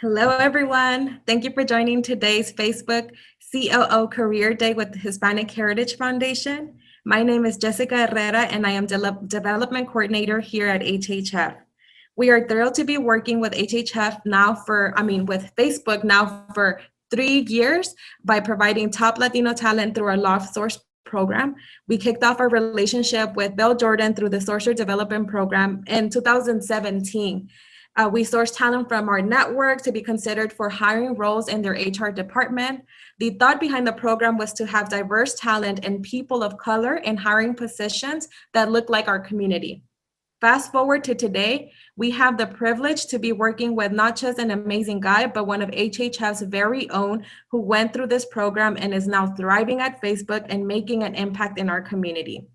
Hello, everyone. Thank you for joining today's Facebook COO Career Day with the Hispanic Heritage Foundation. My name is Jessica Herrera, and I am Development Coordinator here at HHF. We are thrilled to be working with HHF with Facebook now for 3 years by providing top Latino talent through our Law Source program. We kicked off our relationship with Bill Jordan through the Sourcer Development Program in 2017. We source talent from our network to be considered for hiring roles in their HR department. The thought behind the program was to have diverse talent and people of color in hiring positions that look like our community. Fast forward to today, we have the privilege to be working with not just an amazing guy, but one of HHF's very own who went through this program and is now thriving at Facebook and making an impact in our community.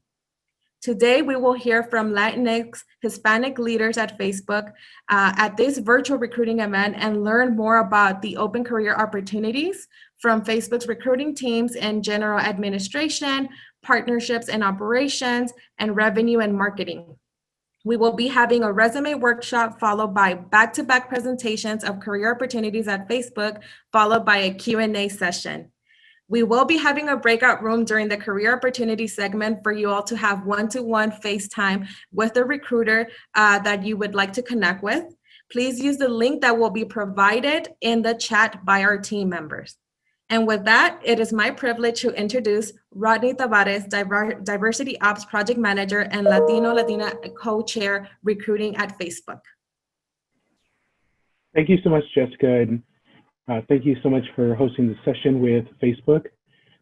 Today, we will hear from Latinx Hispanic leaders at Facebook at this virtual recruiting event and learn more about the open career opportunities from Facebook's recruiting teams in general administration, partnerships and operations, and revenue and marketing. We will be having a resume workshop followed by back-to-back presentations of career opportunities at Facebook, followed by a Q&A session. We will be having a breakout room during the career opportunity segment for you all to have one-to-one FaceTime with the recruiter that you would like to connect with. Please use the link that will be provided in the chat by our team members. And with that, it is my privilege to introduce Rodney Tabares, Diversity Ops Project Manager and Latina Co-Chair Recruiting at Facebook. Thank you so much, Jessica. And thank you so much for hosting the session with Facebook.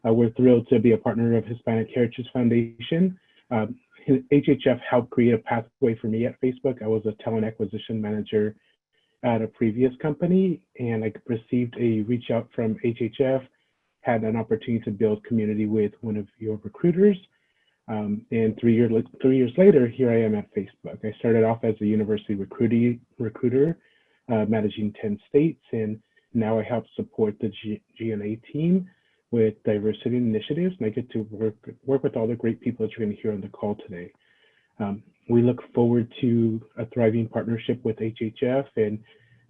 We're thrilled to be a partner of Hispanic Heritage Foundation. HHF helped create a pathway for me at Facebook. I was a talent acquisition manager at a previous company, and I received a reach out from HHF, had an opportunity to build community with one of your recruiters. And 3 years later, here I am at Facebook. I started off as a university recruiter, managing 10 states, and now I help support the GNA team with diversity initiatives, and I get to work with all the great people that you're going to hear on the call today. We look forward to a thriving partnership with HHF and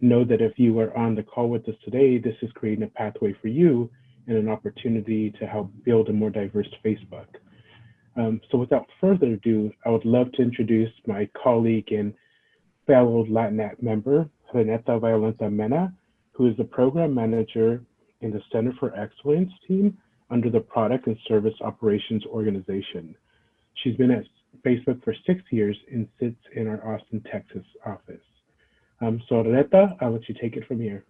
know that if you are on the call with us today, this is creating a pathway for you and an opportunity to help build a more diverse Facebook. So without further ado, I would love to introduce my colleague and fellow Latinx member, Renata Violante Mena, who is the program manager in the Center for Excellence team under the Product and Service Operations Organization. She's been at Facebook for 6 years and sits in our Austin, Texas office. So Renata, I'll let you take it from here.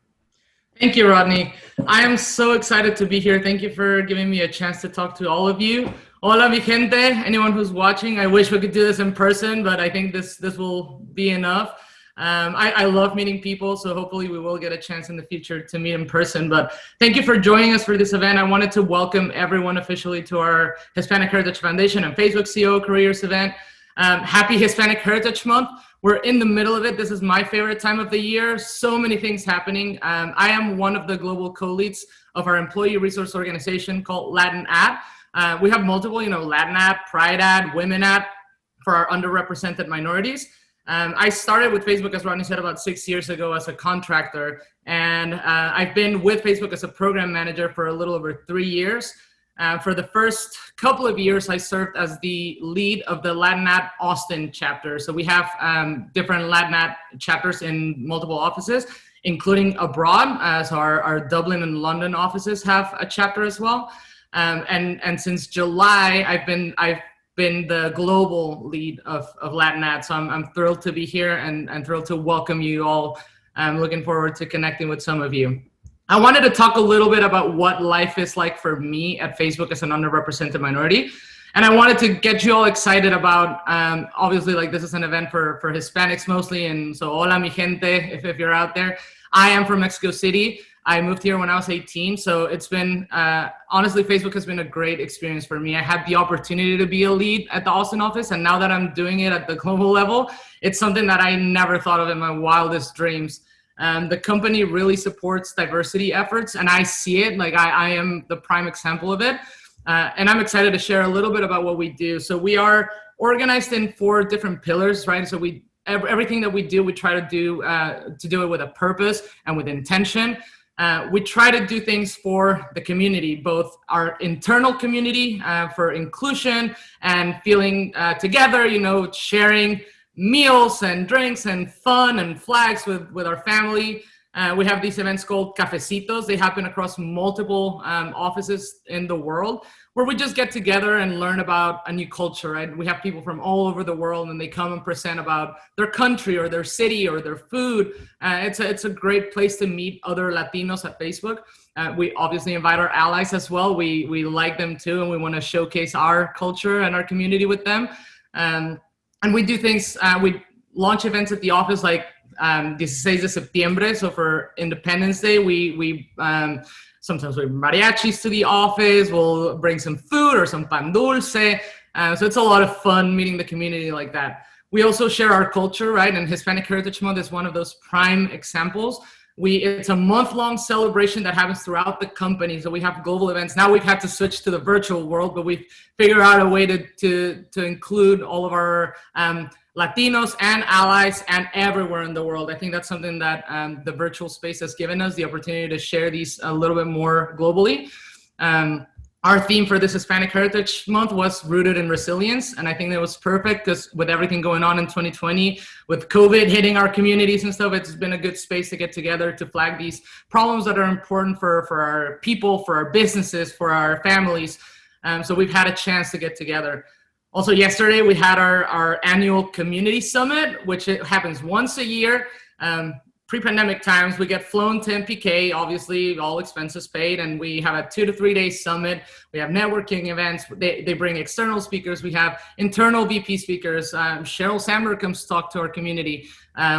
Thank you, Rodney. I am so excited to be here. Thank you for giving me a chance to talk to all of you. Hola, mi gente. Anyone who's watching, I wish we could do this in person, but I think this will be enough. I love meeting people, so hopefully we will get a chance in the future to meet in person. But thank you for joining us for this event. I wanted to welcome everyone officially to our Hispanic Heritage Foundation and Facebook COO Careers event. Happy Hispanic Heritage Month. We're in the middle of it. This is my favorite time of the year. So many things happening. I am one of the global co-leads of our employee resource organization called Latin Ad. We have multiple, Latin Ad, Pride Ad, Women Ad for our underrepresented minorities. I started with Facebook, as Rodney said, about 6 years ago as a contractor, and I've been with Facebook as a program manager for a little over 3 years. For the first couple of years, I served as the lead of the LatinAd Austin chapter. So we have different LatinAd chapters in multiple offices, including abroad. So our Dublin and London offices have a chapter as well. And since July, I've been the global lead of LatinAd. So I'm thrilled to be here and thrilled to welcome you all. I'm looking forward to connecting with some of you. I wanted to talk a little bit about what life is like for me at Facebook as an underrepresented minority. And I wanted to get you all excited about, obviously, like this is an event for Hispanics mostly. And so, hola mi gente, if you're out there. I am from Mexico City. I moved here when I was 18. So it's been, honestly, Facebook has been a great experience for me. I had the opportunity to be a lead at the Austin office. And now that I'm doing it at the global level, it's something that I never thought of in my wildest dreams. The company really supports diversity efforts, and I see it. Like I am the prime example of it. And I'm excited to share a little bit about what we do. So we are organized in 4 different pillars, right? So we everything that we do, we try to do it with a purpose and with intention. We try to do things for the community, both our internal community for inclusion and feeling together, sharing meals and drinks and fun and flags with our family. We have these events called cafecitos. They happen across multiple offices in the world, where we just get together and learn about a new culture, right? We have people from all over the world, and they come and present about their country or their city or their food. It's a great place to meet other Latinos at Facebook. We obviously invite our allies as well. We like them too, and we want to showcase our culture and our community with them. And we do things, we launch events at the office like 16 de septiembre. So for Independence Day, we sometimes we bring mariachis to the office. We'll bring some food or some pan dulce. So it's a lot of fun meeting the community like that. We also share our culture, right? And Hispanic Heritage Month is one of those prime examples. It's a month-long celebration that happens throughout the company. So we have global events. Now we've had to switch to the virtual world, but we've figured out a way to include all of our Latinos and allies and everywhere in the world. I think that's something that the virtual space has given us, the opportunity to share these a little bit more globally. Our theme for this Hispanic Heritage Month was rooted in resilience. And I think that was perfect because with everything going on in 2020, with COVID hitting our communities and stuff, it's been a good space to get together to flag these problems that are important for our people, for our businesses, for our families. So we've had a chance to get together. Also yesterday, we had our annual community summit, which it happens once a year. Pre-pandemic times, we get flown to MPK, obviously all expenses paid, and we have a 2 to 3 day summit. We have networking events. They bring external speakers. We have internal VP speakers. Sheryl Sandberg comes to talk to our community.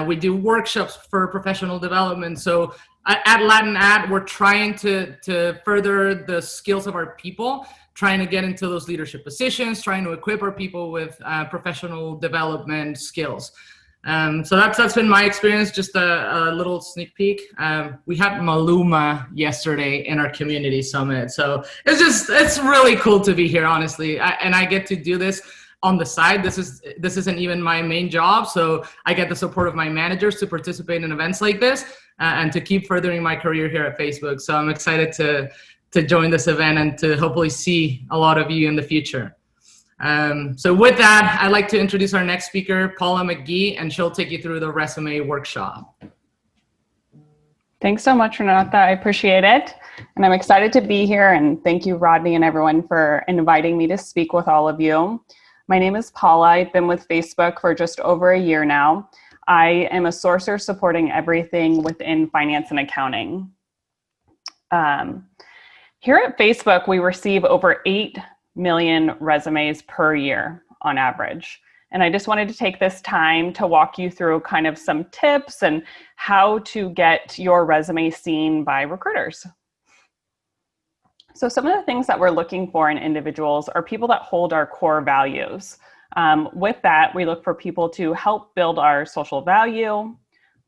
We do workshops for professional development. So at Latin Ad, we're trying to further the skills of our people, trying to get into those leadership positions, trying to equip our people with professional development skills. So that's been my experience, just a little sneak peek. We had Maluma yesterday in our community summit. So it's really cool to be here, honestly. And I get to do this on the side. This isn't even my main job. So I get the support of my managers to participate in events like this and to keep furthering my career here at Facebook. So I'm excited to join this event and to hopefully see a lot of you in the future. So with that, I'd like to introduce our next speaker, Paula McGee, and she'll take you through the resume workshop. Thanks so much, Renata. I appreciate it. And I'm excited to be here. And thank you, Rodney, and everyone for inviting me to speak with all of you. My name is Paula. I've been with Facebook for just over a year now. I am a sourcer supporting everything within finance and accounting. Here at Facebook, we receive over 8 million resumes per year on average. And I just wanted to take this time to walk you through kind of some tips and how to get your resume seen by recruiters. So some of the things that we're looking for in individuals are people that hold our core values. With that, we look for people to help build our social value,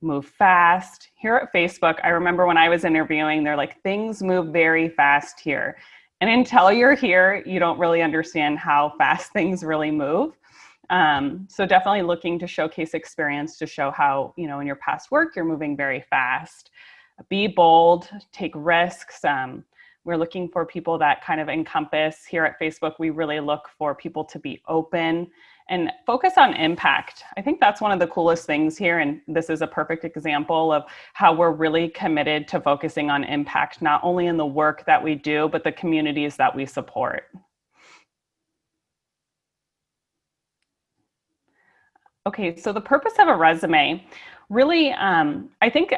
move fast. Here at Facebook, I remember when I was interviewing, they're like, things move very fast here. And until you're here, you don't really understand how fast things really move. So definitely looking to showcase experience to show how, in your past work, you're moving very fast. Be bold, take risks. We're looking for people that kind of encompass. Here at Facebook, we really look for people to be open and focus on impact. I think that's one of the coolest things here. And this is a perfect example of how we're really committed to focusing on impact, not only in the work that we do, but the communities that we support. Okay, so the purpose of a resume, really, I think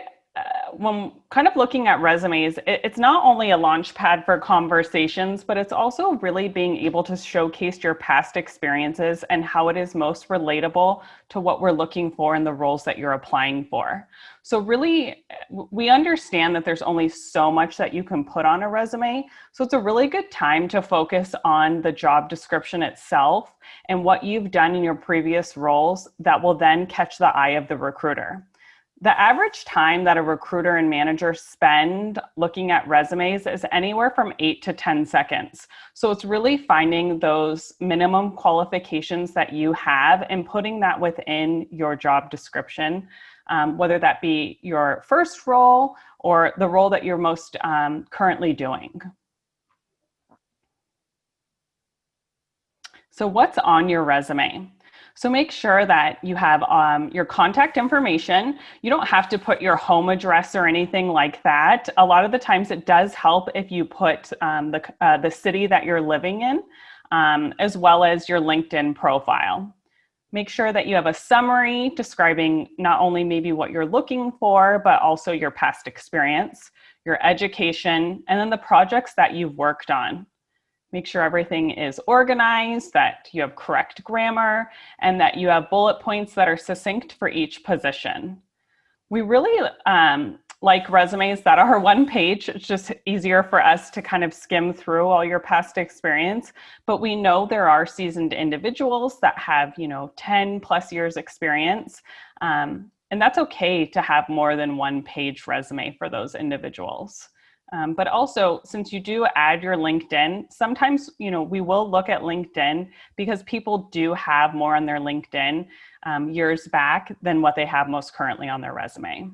when kind of looking at resumes, it's not only a launch pad for conversations, but it's also really being able to showcase your past experiences and how it is most relatable to what we're looking for in the roles that you're applying for. So really, we understand that there's only so much that you can put on a resume. So it's a really good time to focus on the job description itself and what you've done in your previous roles that will then catch the eye of the recruiter. The average time that a recruiter and manager spend looking at resumes is anywhere from 8 to 10 seconds. So it's really finding those minimum qualifications that you have and putting that within your job description, whether that be your first role or the role that you're most currently doing. So what's on your resume? So make sure that you have your contact information. You don't have to put your home address or anything like that. A lot of the times it does help if you put the city that you're living in, as well as your LinkedIn profile. Make sure that you have a summary describing not only maybe what you're looking for, but also your past experience, your education, and then the projects that you've worked on. Make sure everything is organized, that you have correct grammar, and that you have bullet points that are succinct for each position. We really like resumes that are one page. It's just easier for us to kind of skim through all your past experience. But we know there are seasoned individuals that have, 10 plus years experience. And that's okay to have more than one page resume for those individuals. But also, since you do add your LinkedIn, sometimes, we will look at LinkedIn because people do have more on their LinkedIn years back than what they have most currently on their resume.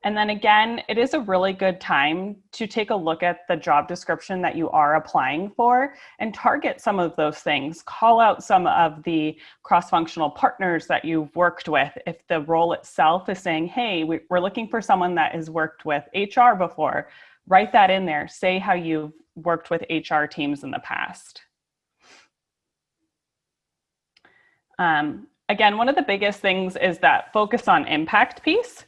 And then again, it is a really good time to take a look at the job description that you are applying for and target some of those things. Call out some of the cross-functional partners that you've worked with. If the role itself is saying, hey, we're looking for someone that has worked with HR before, write that in there. Say how you've worked with HR teams in the past. Again, one of the biggest things is that focus on impact piece.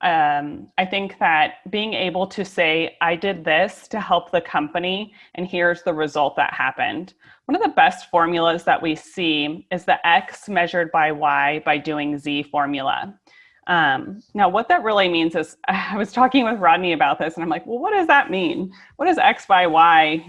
I think that being able to say, I did this to help the company, and here's the result that happened. One of the best formulas that we see is the X measured by Y by doing Z formula. Now, what that really means is, I was talking with Rodney about this, and I'm like, well, what does that mean? What does X by Y,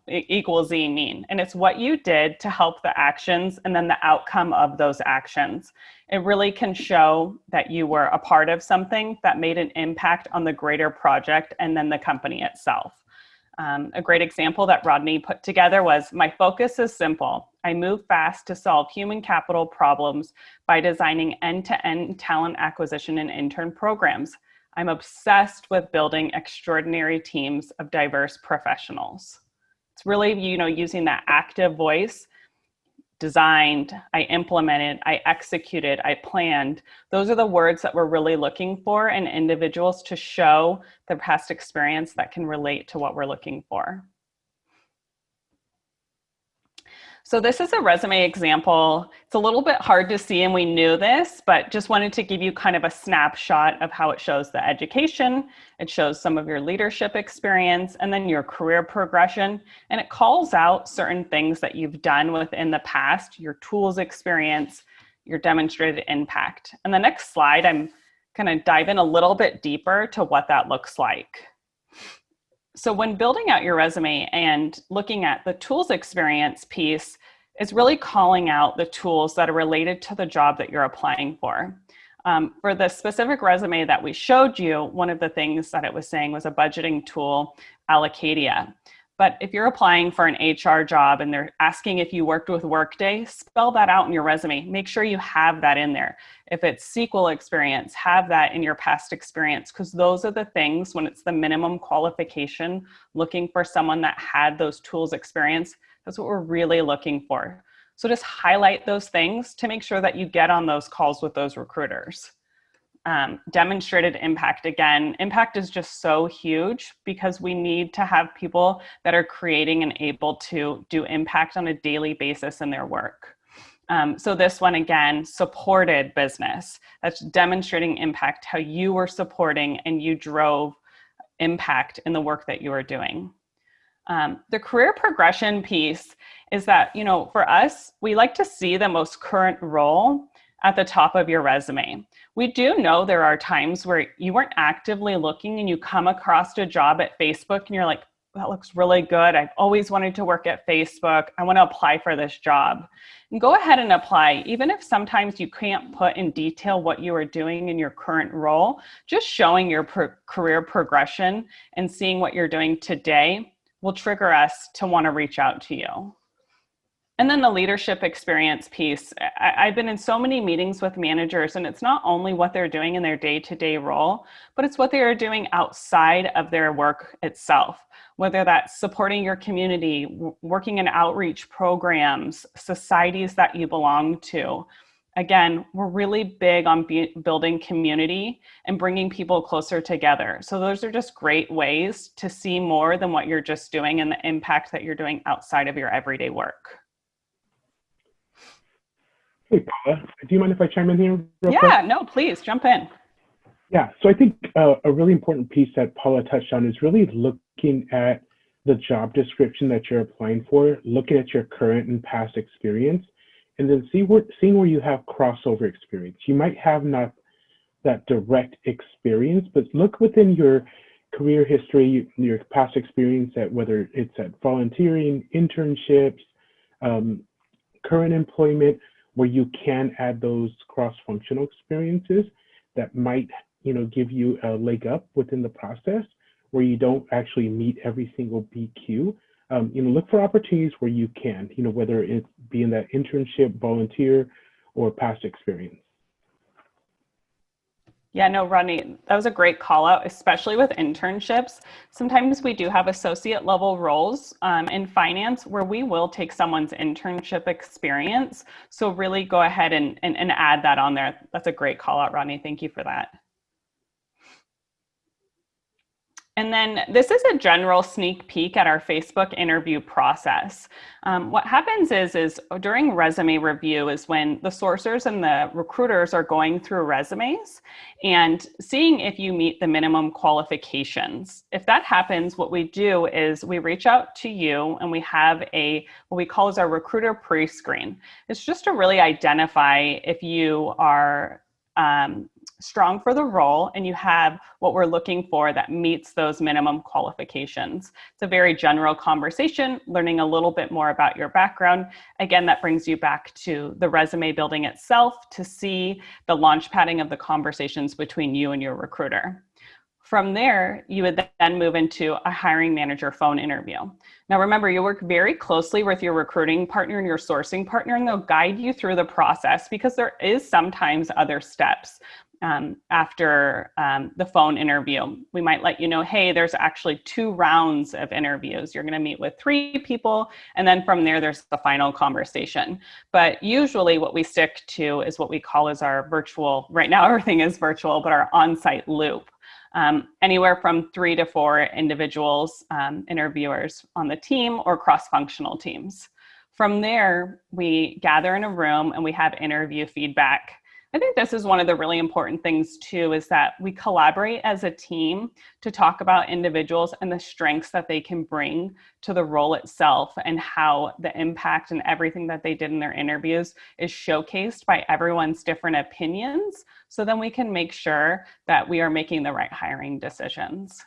equal Z mean? And it's what you did to help the actions and then the outcome of those actions. It really can show that you were a part of something that made an impact on the greater project and then the company itself. A great example that Rodney put together was, my focus is simple. I move fast to solve human capital problems by designing end-to-end talent acquisition and intern programs. I'm obsessed with building extraordinary teams of diverse professionals. It's really, using that active voice. Designed, I implemented, I executed, I planned. Those are the words that we're really looking for in individuals to show the past experience that can relate to what we're looking for. So this is a resume example. It's a little bit hard to see, and we knew this, but just wanted to give you kind of a snapshot of how it shows the education. It shows some of your leadership experience and then your career progression. And it calls out certain things that you've done within the past, your tools experience, your demonstrated impact. And the next slide, I'm going to dive in a little bit deeper to what that looks like. So when building out your resume and looking at the tools experience piece, is really calling out the tools that are related to the job that you're applying for. For the specific resume that we showed you, one of the things that it was saying was a budgeting tool, Allocadia. But if you're applying for an HR job and they're asking if you worked with Workday, spell that out in your resume. Make sure you have that in there. If it's SQL experience, have that in your past experience, because those are the things, when it's the minimum qualification, looking for someone that had those tools experience, that's what we're really looking for. So just highlight those things to make sure that you get on those calls with those recruiters. Demonstrated impact. Again, impact is just so huge because we need to have people that are creating and able to do impact on a daily basis in their work. So this one, again, supported business. That's demonstrating impact, how you were supporting and you drove impact in the work that you are doing. The career progression piece is that, for us, we like to see the most current role at the top of your resume. We do know there are times where you weren't actively looking and you come across a job at Facebook and you're like, that looks really good. I've always wanted to work at Facebook. I want to apply for this job. And go ahead and apply. Even if sometimes you can't put in detail what you are doing in your current role, just showing your career progression and seeing what you're doing today will trigger us to want to reach out to you. And then the leadership experience piece. I've been in so many meetings with managers, and it's not only what they're doing in their day-to-day role, but it's what they are doing outside of their work itself, whether that's supporting your community, working in outreach programs, societies that you belong to. Again, we're really big on building community and bringing people closer together. So those are just great ways to see more than what you're just doing and the impact that you're doing outside of your everyday work. Hey, Paula, do you mind if I chime in here real quick? Yeah, no, please jump in. Yeah, so I think a really important piece that Paula touched on is really looking at the job description that you're applying for, looking at your current and past experience, and then seeing where you have crossover experience. You might have not that direct experience, but look within your career history, your past experience, at whether it's at volunteering, internships, current employment, where you can add those cross-functional experiences that might, give you a leg up within the process where you don't actually meet every single BQ. Look for opportunities where you can, whether it be in that internship, volunteer, or past experience. Yeah, no, Rodney, that was a great call out, especially with internships. Sometimes we do have associate level roles in finance where we will take someone's internship experience. So really go ahead and add that on there. That's a great call out, Rodney. Thank you for that. And then this is a general sneak peek at our Facebook interview process. What happens is during resume review is when the sourcers and the recruiters are going through resumes and seeing if you meet the minimum qualifications. If that happens, what we do is we reach out to you and we have what we call is our recruiter pre-screen. It's just to really identify if you are strong for the role and you have what we're looking for that meets those minimum qualifications. It's a very general conversation, learning a little bit more about your background. Again, that brings you back to the resume building itself to see the launch padding of the conversations between you and your recruiter. From there, you would then move into a hiring manager phone interview. Now, remember, you work very closely with your recruiting partner and your sourcing partner, and they'll guide you through the process because there is sometimes other steps after the phone interview. We might let you know, hey, there's actually 2 rounds of interviews. You're going to meet with 3 people, and then from there, there's the final conversation. But usually what we stick to is what we call as our virtual, right now everything is virtual, but our on-site loop. Anywhere from 3 to 4 individuals, interviewers on the team or cross-functional teams. From there, we gather in a room and we have interview feedback. I think this is one of the really important things too, is that we collaborate as a team to talk about individuals and the strengths that they can bring to the role itself and how the impact and everything that they did in their interviews is showcased by everyone's different opinions. So then we can make sure that we are making the right hiring decisions.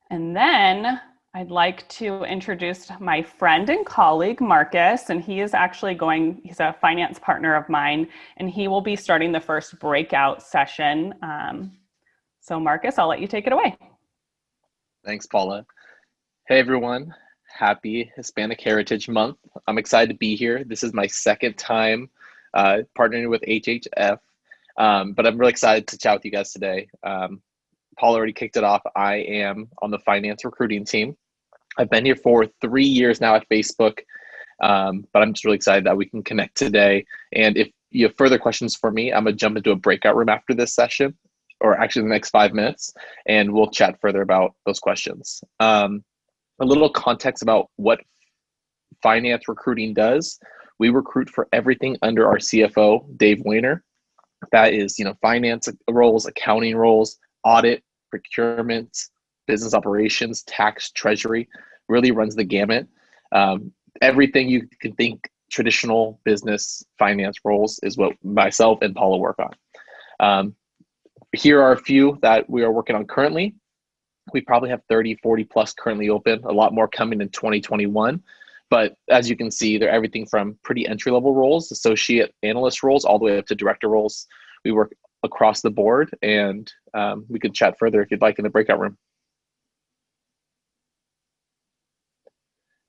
And then I'd like to introduce my friend and colleague, Marcus, and he's a finance partner of mine, and he will be starting the first breakout session. So Marcus, I'll let you take it away. Thanks, Paula. Hey, everyone. Happy Hispanic Heritage Month. I'm excited to be here. This is my second time partnering with HHF, but I'm really excited to chat with you guys today. Paula already kicked it off. I am on the finance recruiting team. I've been here for 3 years now at Facebook, but I'm just really excited that we can connect today. And if you have further questions for me, I'm going to jump into a breakout room after this session, or actually the next 5 minutes, and we'll chat further about those questions. A little context about what finance recruiting does. We recruit for everything under our CFO, Dave Weiner. That is, finance roles, accounting roles, audit, procurement, business operations, tax, treasury, really runs the gamut. Everything you can think traditional business finance roles is what myself and Paula work on. here are a few that we are working on currently. We probably have 30, 40 plus currently open, a lot more coming in 2021. But as you can see, they're everything from pretty entry-level roles, associate analyst roles, all the way up to director roles. We work across the board, and we could chat further if you'd like in the breakout room.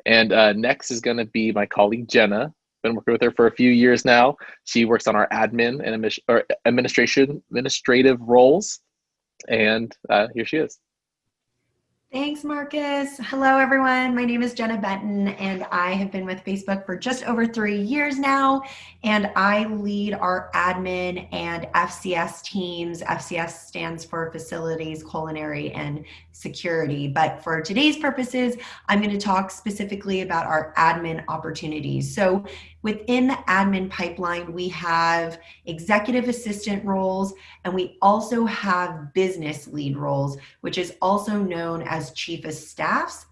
And next is going to be my colleague Jenna. Been working with her for a few years now. She works on our admin and administrative roles, and here she is. Thanks, Marcus. Hello, everyone. My name is Jenna Benton, and I have been with Facebook for just over 3 years now, and I lead our admin and FCS teams. FCS stands for Facilities, Culinary, and Security. But for today's purposes, I'm going to talk specifically about our admin opportunities. So within the admin pipeline, we have executive assistant roles, and we also have business lead roles, which is also known as chief of staffs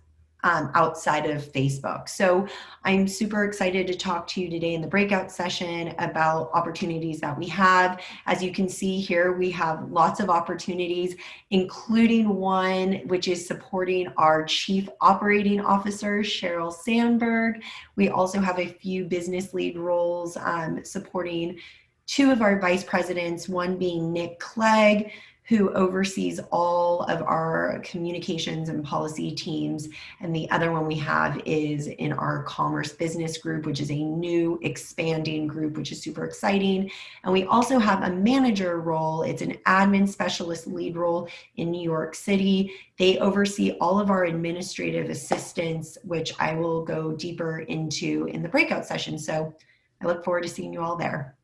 outside of Facebook. So I'm super excited to talk to you today in the breakout session about opportunities that we have. As you can see here, we have lots of opportunities, including one which is supporting our Chief Operating Officer, Cheryl Sandberg. We also have a few business lead roles supporting 2 of our vice presidents, one being Nick Clegg, who oversees all of our communications and policy teams. And the other one we have is in our commerce business group, which is a new expanding group, which is super exciting. And we also have a manager role. It's an admin specialist lead role in New York City. They oversee all of our administrative assistants, which I will go deeper into in the breakout session. So I look forward to seeing you all there.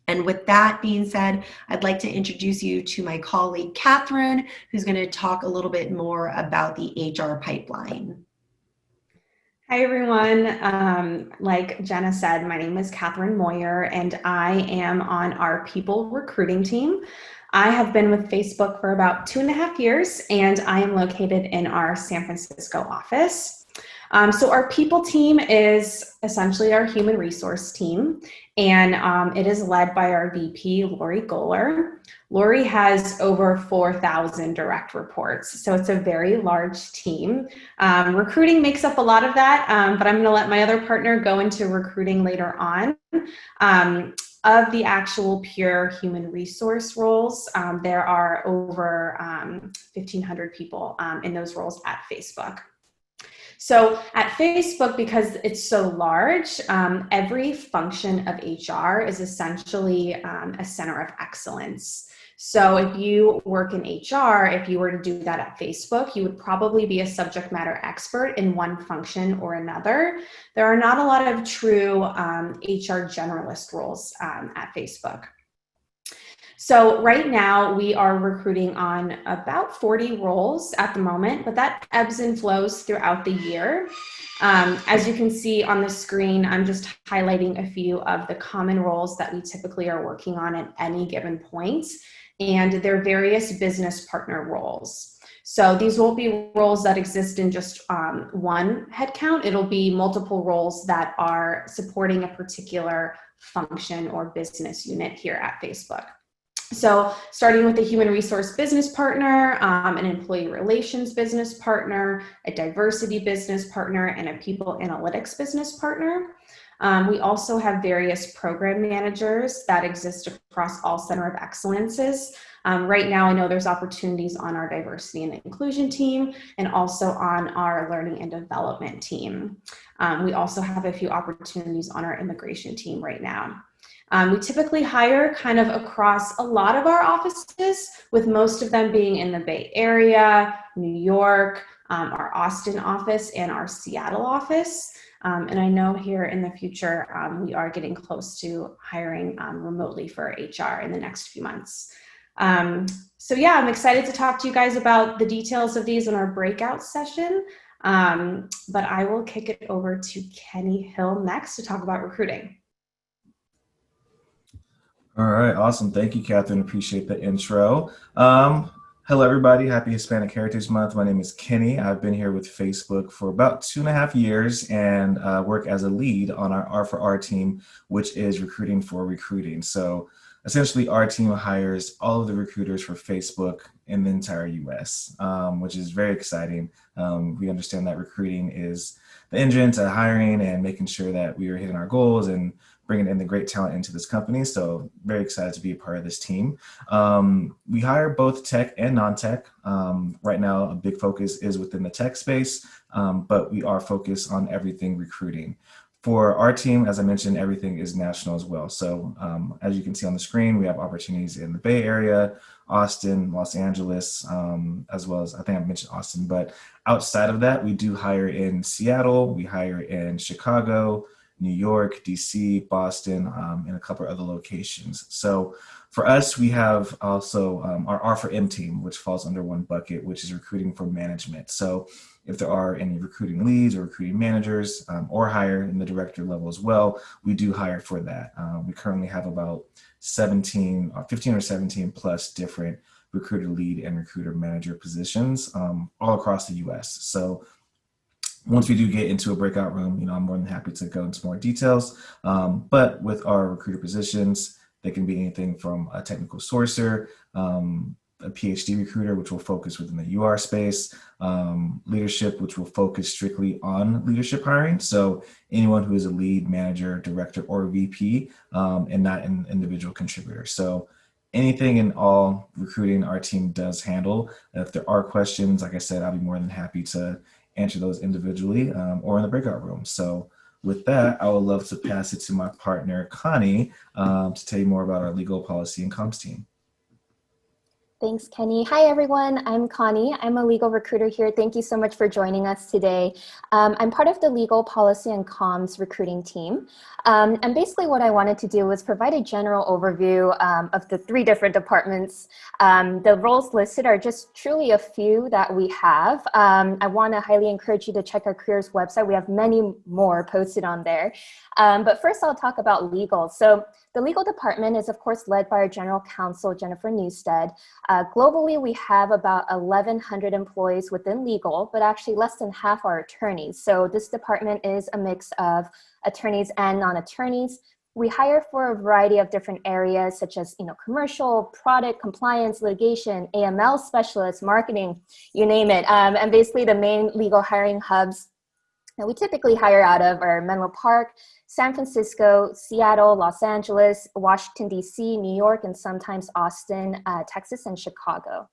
And with that being said, I'd like to introduce you to my colleague, Kathryn, who's going to talk a little bit more about the HR pipeline. Hi, everyone. Like Jenna said, my name is Kathryn Moyer, and I am on our people recruiting team. I have been with Facebook for about 2.5 years, and I am located in our San Francisco office. So our people team is essentially our human resource team, and it is led by our VP, Lori Goler. Lori has over 4,000 direct reports, so it's a very large team. Recruiting makes up a lot of that, but I'm going to let my other partner go into recruiting later on. Of the actual pure human resource roles, there are over 1,500 people in those roles at Facebook. So at Facebook, because it's so large, every function of HR is essentially a center of excellence. So if you work in HR, if you were to do that at Facebook, you would probably be a subject matter expert in one function or another. There are not a lot of true HR generalist roles at Facebook. So right now we are recruiting on about 40 roles at the moment, but that ebbs and flows throughout the year. As you can see on the screen, I'm just highlighting a few of the common roles that we typically are working on at any given point, and they're various business partner roles. So these won't be roles that exist in just one headcount. It'll be multiple roles that are supporting a particular function or business unit here at Facebook. So starting with a human resource business partner, an employee relations business partner, a diversity business partner, and a people analytics business partner. We also have various program managers that exist across all center of excellences. Right now, I know there's opportunities on our diversity and inclusion team and also on our learning and development team. We also have a few opportunities on our immigration team right now. We typically hire kind of across a lot of our offices, with most of them being in the Bay Area, New York, our Austin office, and our Seattle office. And I know here in the future, we are getting close to hiring remotely for HR in the next few months. So yeah, I'm excited to talk to you guys about the details of these in our breakout session. But I will kick it over to Kenny Hill next to talk about recruiting. All right, awesome. Thank you, Kathryn. Appreciate the intro. Hello, everybody. Happy Hispanic Heritage Month. My name is Kenny. I've been here with Facebook for about 2.5 years and work as a lead on our R4R team, which is recruiting for recruiting. So essentially our team hires all of the recruiters for Facebook in the entire US, which is very exciting. We understand that recruiting is the engine to hiring and making sure that we are hitting our goals and bringing in the great talent into this company. So very excited to be a part of this team. We hire both tech and non-tech. Right now, a big focus is within the tech space, but we are focused on everything recruiting. For our team, as I mentioned, everything is national as well. So as you can see on the screen, we have opportunities in the Bay Area, Austin, Los Angeles, as well as, I think I mentioned Austin, but outside of that, we do hire in Seattle, we hire in Chicago, New York, DC, Boston, and a couple of other locations. So for us, we have also our R4M team, which falls under one bucket, which is recruiting for management. So if there are any recruiting leads or recruiting managers or higher in the director level as well, we do hire for that. We currently have about 15 or 17 plus different recruiter lead and recruiter manager positions all across the US. So once we do get into a breakout room, I'm more than happy to go into more details. But with our recruiter positions, they can be anything from a technical sourcer, a PhD recruiter, which will focus within the UR space, leadership, which will focus strictly on leadership hiring. So anyone who is a lead, manager, director, or VP, and not an individual contributor. So anything and all recruiting our team does handle. If there are questions, like I said, I'll be more than happy to answer those individually or in the breakout room. So with that, I would love to pass it to my partner, Connie, to tell you more about our legal policy and comms team. Thanks, Kenny. Hi, everyone. I'm Connie. I'm a legal recruiter here. Thank you so much for joining us today. I'm part of the legal policy and comms recruiting team. And basically what I wanted to do was provide a general overview of the 3 different departments. The roles listed are just truly a few that we have. I want to highly encourage you to check our careers website. We have many more posted on there. But first I'll talk about legal. So the legal department is of course led by our general counsel, Jennifer Newstead. Globally, we have about 1,100 employees within legal, but actually less than half are attorneys. So this department is a mix of attorneys and non-attorneys. We hire for a variety of different areas such as, commercial, product, compliance, litigation, AML specialists, marketing, you name it. And basically the main legal hiring hubs that we typically hire out of are Menlo Park, San Francisco, Seattle, Los Angeles, Washington, D.C., New York, and sometimes Austin, Texas, and Chicago.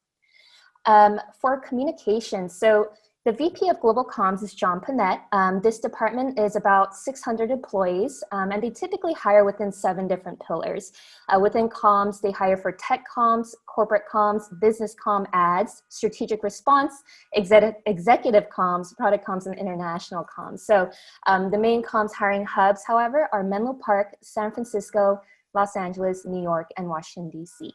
For communications, so the VP of Global Comms is John Panette. This department is about 600 employees, and they typically hire within 7 different pillars. Within comms, they hire for tech comms, corporate comms, business comm ads, strategic response, executive comms, product comms, and international comms. So the main comms hiring hubs, however, are Menlo Park, San Francisco, Los Angeles, New York, and Washington, D.C.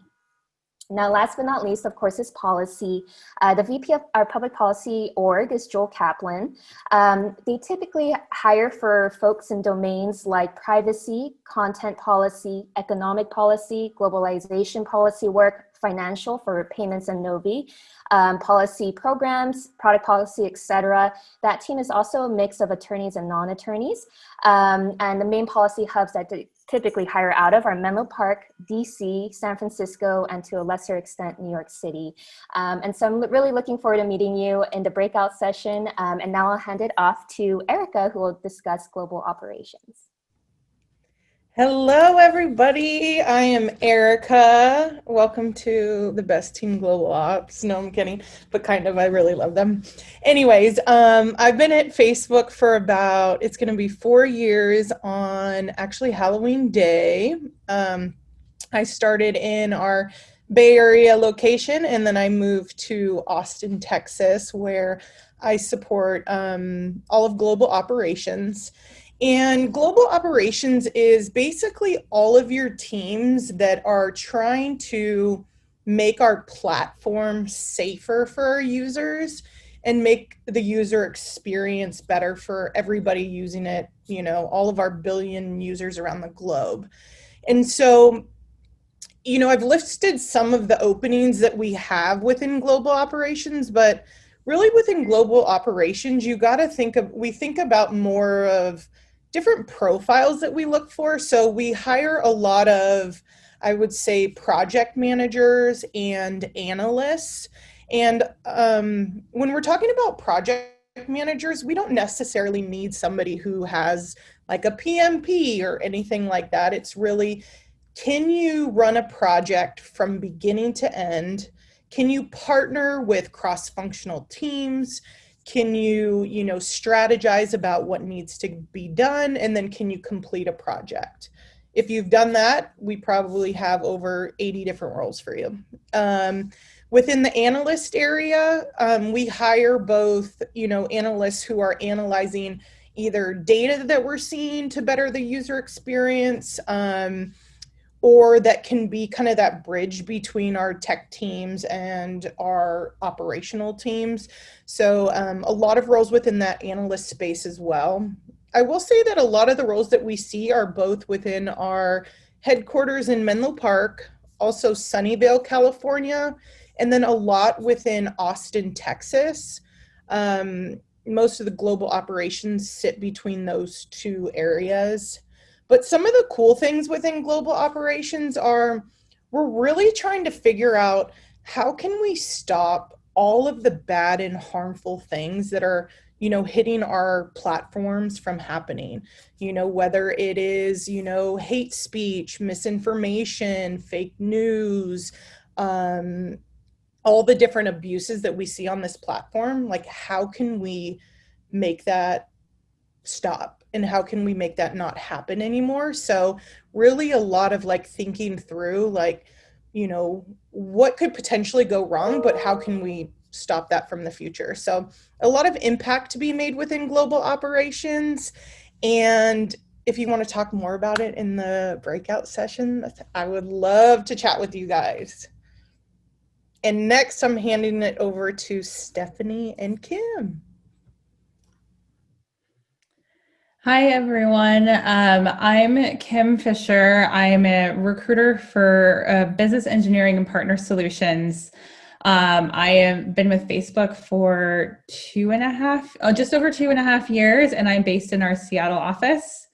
Now, last but not least, of course, is policy. The VP of our public policy org is Joel Kaplan. They typically hire for folks in domains like privacy, content policy, economic policy, globalization policy work, financial for payments and Novi, policy programs, product policy, etc. That team is also a mix of attorneys and non-attorneys. And the main policy hubs that typically hire out of are Menlo Park, DC, San Francisco, and to a lesser extent, New York City. And so I'm really looking forward to meeting you in the breakout session. And now I'll hand it off to Erika, who will discuss global operations. Hello, everybody. I am Erika. Welcome to the best team global ops. No, I'm kidding, but kind of, I really love them. Anyways, I've been at Facebook for about, it's going to be 4 years on actually Halloween Day. I started in our Bay Area location, and then I moved to Austin, Texas, where I support all of global operations. And global operations is basically all of your teams that are trying to make our platform safer for our users and make the user experience better for everybody using it, all of our billion users around the globe. And so, I've listed some of the openings that we have within global operations, but really within global operations, you got to we think about more of different profiles that we look for. So we hire a lot of I would say project managers and analysts. And when we're talking about project managers, we don't necessarily need somebody who has like a PMP or anything like that. It's really, can you run a project from beginning to end? Can you partner with cross-functional teams? Can you, strategize about what needs to be done? And then can you complete a project? If you've done that, we probably have over 80 different roles for you. Within the analyst area, we hire both, analysts who are analyzing either data that we're seeing to better the user experience, or that can be kind of that bridge between our tech teams and our operational teams. So a lot of roles within that analyst space as well. I will say that a lot of the roles that we see are both within our headquarters in Menlo Park, also Sunnyvale, California, and then a lot within Austin, Texas. Most of the global operations sit between those two areas. But some of the cool things within global operations are we're really trying to figure out how can we stop all of the bad and harmful things that are, hitting our platforms from happening, whether it is, hate speech, misinformation, fake news, all the different abuses that we see on this platform. Like, how can we make that stop? And how can we make that not happen anymore? So really a lot of like thinking through like, what could potentially go wrong, but how can we stop that from the future? So a lot of impact to be made within global operations. And if you want to talk more about it in the breakout session, I would love to chat with you guys. And next I'm handing it over to Stephanie and Kim. Hi, everyone. I'm Kim Fisher. I'm a recruiter for Business Engineering and Partner Solutions. I have been with Facebook for just over 2.5 years, and I'm based in our Seattle office.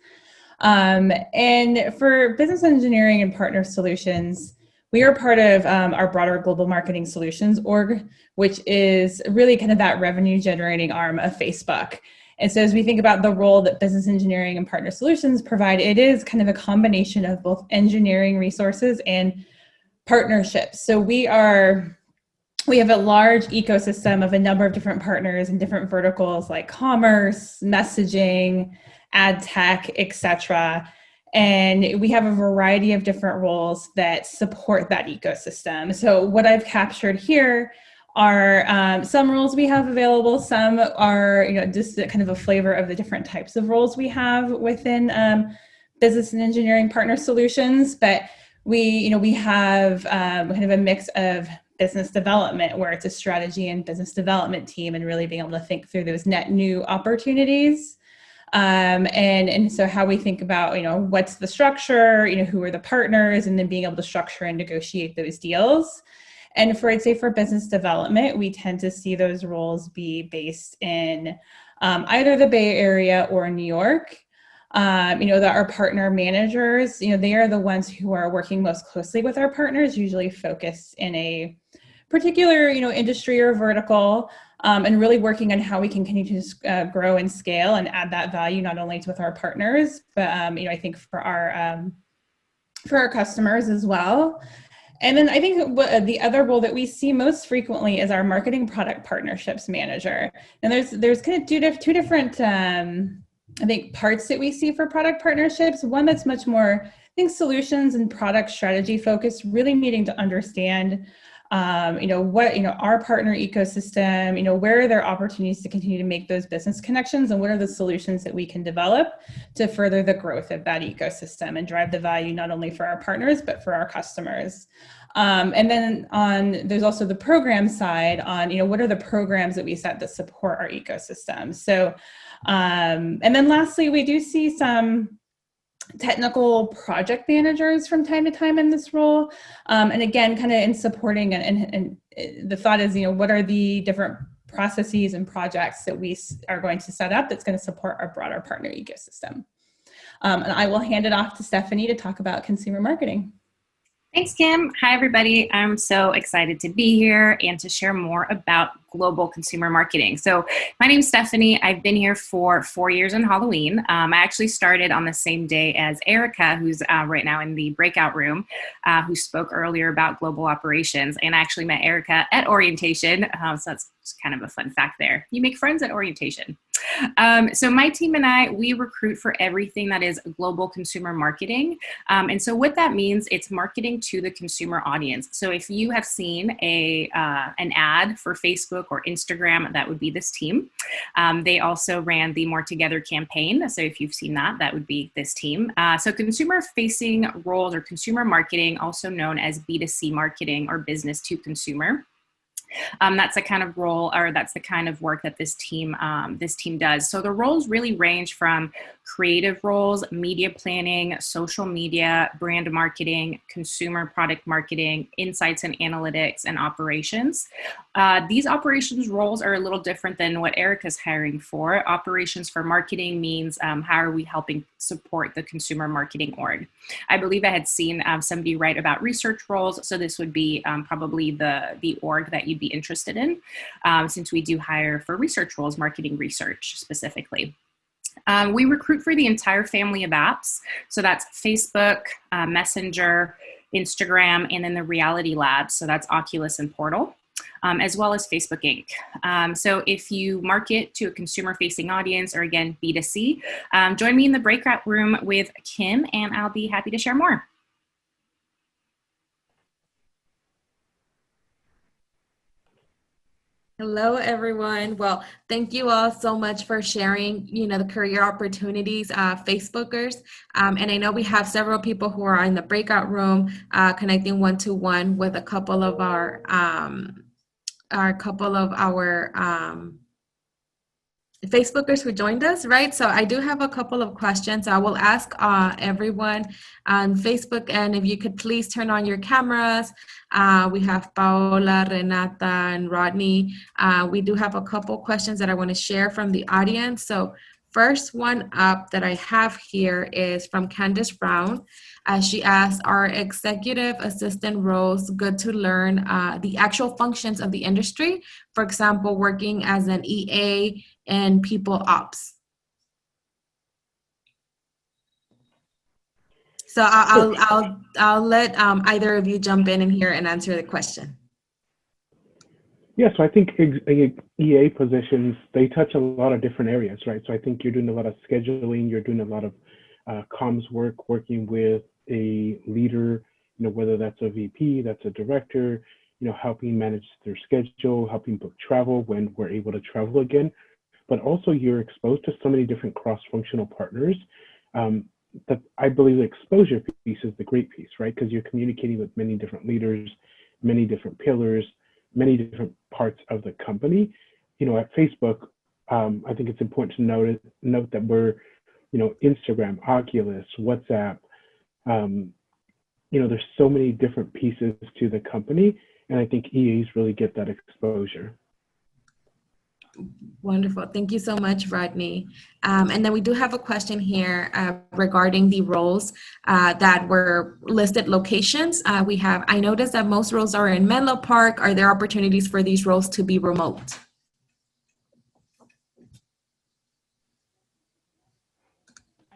And for Business Engineering and Partner Solutions, we are part of our broader Global Marketing Solutions org, which is really kind of that revenue generating arm of Facebook. And so as we think about the role that Business Engineering and Partner Solutions provide, it is kind of a combination of both engineering resources and partnerships. So we have a large ecosystem of a number of different partners in different verticals like commerce, messaging, ad tech, etc. And we have a variety of different roles that support that ecosystem. So what I've captured here are some roles we have available. Some are, just kind of a flavor of the different types of roles we have within Business and Engineering Partner Solutions. But we have kind of a mix of business development, where it's a strategy and business development team, and really being able to think through those net new opportunities. And so how we think about, what's the structure, who are the partners, and then being able to structure and negotiate those deals. And I'd say for business development, we tend to see those roles be based in either the Bay Area or New York. That our partner managers, they are the ones who are working most closely with our partners, usually focused in a particular, industry or vertical, and really working on how we can continue to grow and scale and add that value, not only with our partners, but, I think for our customers as well. And then I think the other role that we see most frequently is our marketing product partnerships manager. And there's kind of two different, I think, parts that we see for product partnerships. One that's much more, I think, solutions and product strategy focused, really needing to understand, what, our partner ecosystem, where are there opportunities to continue to make those business connections, and what are the solutions that we can develop to further the growth of that ecosystem and drive the value not only for our partners, but for our customers. And then there's also the program side on, what are the programs that we set that support our ecosystem. So, and then lastly, we do see some technical project managers from time to time in this role. And again, kind of in supporting and the thought is, what are the different processes and projects that we are going to set up that's going to support our broader partner ecosystem. And I will hand it off to Stephanie to talk about consumer marketing. Thanks, Kim. Hi, everybody. I'm so excited to be here and to share more about global consumer marketing. So my name's Stephanie. I've been here for 4 years in Halloween. I actually started on the same day as Erika, who's right now in the breakout room, who spoke earlier about global operations. And I actually met Erika at orientation. So that's kind of a fun fact there. You make friends at orientation. So my team and I, we recruit for everything that is global consumer marketing. And so what that means, it's marketing to the consumer audience. So if you have seen an ad for Facebook or Instagram, that would be this team. They also ran the More Together campaign. So if you've seen that, that would be this team. So consumer facing roles or consumer marketing, also known as B2C marketing or business to consumer. That's the kind of role, or that's the kind of work that this team does. So the roles really range from creative roles, media planning, social media, brand marketing, consumer product marketing, insights and analytics, and operations. These operations roles are a little different than what Erika's hiring for. Operations for marketing means how are we helping support the consumer marketing org. I believe I had seen somebody write about research roles, so this would be probably the org that you'd be interested in, since we do hire for research roles, marketing research specifically. We recruit for the entire family of apps. So that's Facebook, Messenger, Instagram, and then the Reality Labs. So that's Oculus and Portal, as well as Facebook Inc. So if you market to a consumer-facing audience, or again, B2C, join me in the breakout room with Kim, and I'll be happy to share more. Hello, everyone. Well, thank you all so much for sharing, the career opportunities, Facebookers. And I know we have several people who are in the breakout room, connecting one-to-one with a couple of our Facebookers who joined us, right? So I do have a couple of questions. I will ask everyone on Facebook, and if you could please turn on your cameras. We have Paula, Renata, and Rodney. We do have a couple questions that I want to share from the audience. So first one up that I have here is from Candace Brown. She asks, are executive assistant roles good to learn the actual functions of the industry? For example, working as an EA and people ops. So I'll let either of you jump in here and answer the question. Yeah, so I think EA positions, they touch a lot of different areas, right? So I think you're doing a lot of scheduling, you're doing a lot of comms work, working with a leader, whether that's a VP, that's a director, helping manage their schedule, helping book travel when we're able to travel again. But also you're exposed to so many different cross-functional partners that I believe the exposure piece is the great piece, right? Because you're communicating with many different leaders, many different pillars, many different parts of the company. At Facebook, I think it's important to note that we're, Instagram, Oculus, WhatsApp, there's so many different pieces to the company, and I think EAs really get that exposure. Wonderful. Thank you so much, Rodney. And then we do have a question here regarding the roles that were listed locations. I noticed that most roles are in Menlo Park. Are there opportunities for these roles to be remote?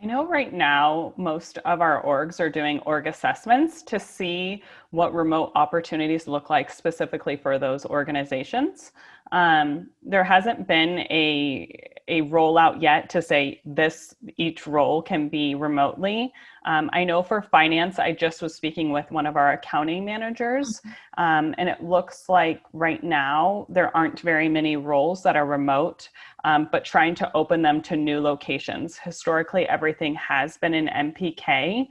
I know right now most of our orgs are doing org assessments to see what remote opportunities look like specifically for those organizations. There hasn't been a rollout yet to say each role can be remotely. I know for finance, I just was speaking with one of our accounting managers, and it looks like right now there aren't very many roles that are remote, but trying to open them to new locations. Historically, everything has been in MPK.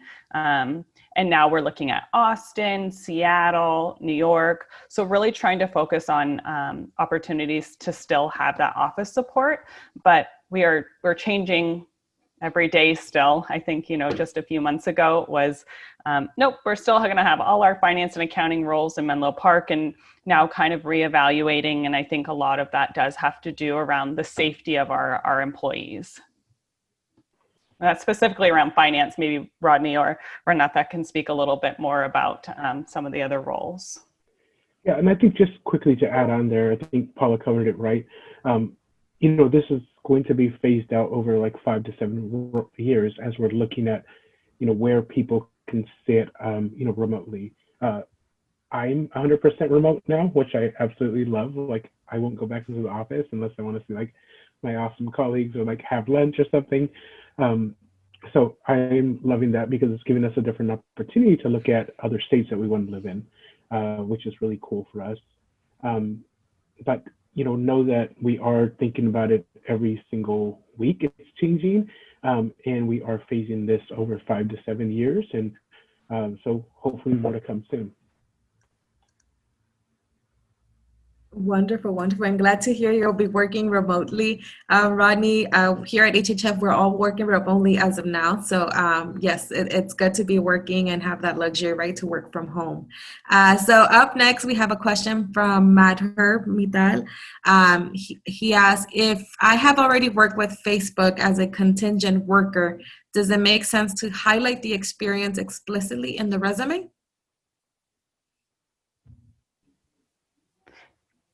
And now we're looking at Austin, Seattle, New York. So really trying to focus on opportunities to still have that office support, but we're changing every day still. I think, just a few months ago it was, nope, we're still going to have all our finance and accounting roles in Menlo Park, and now kind of reevaluating. And I think a lot of that does have to do around the safety of our employees. specifically around finance. Maybe Rodney or Renata can speak a little bit more about some of the other roles. Yeah, and I think just quickly to add on there, I think Paula covered it right. This is going to be phased out over like 5 to 7 years as we're looking at, where people can sit, remotely. I'm 100% remote now, which I absolutely love. Like, I won't go back into the office unless I want to see like my awesome colleagues or like have lunch or something. So I'm loving that because it's giving us a different opportunity to look at other states that we want to live in, which is really cool for us. But know that we are thinking about it every single week. It's changing, and we are phasing this over 5 to 7 years, and so hopefully more to come soon. Wonderful, wonderful. I'm glad to hear you'll be working remotely. Rodney, here at HHF, we're all working remotely as of now. So yes, it's good to be working and have that luxury, right, to work from home. So up next, we have a question from Matt Herb Midal. He asked, if I have already worked with Facebook as a contingent worker, does it make sense to highlight the experience explicitly in the resume?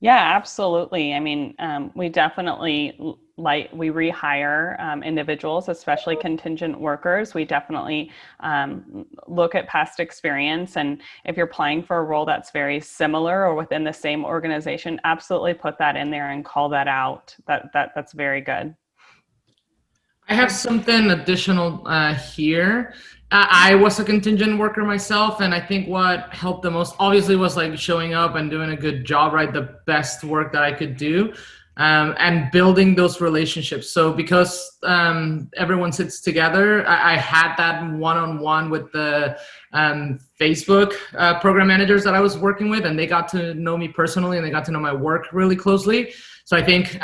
Yeah, absolutely. I mean, we definitely we rehire individuals, especially contingent workers. We definitely look at past experience, and if you're applying for a role that's very similar or within the same organization, absolutely put that in there and call that out. That's very good. I have something additional here. I was a contingent worker myself, and I think what helped the most obviously was like showing up and doing a good job, right? The best work that I could do, and building those relationships. So because everyone sits together, I had that one-on-one with the Facebook program managers that I was working with, and they got to know me personally, and they got to know my work really closely. So I think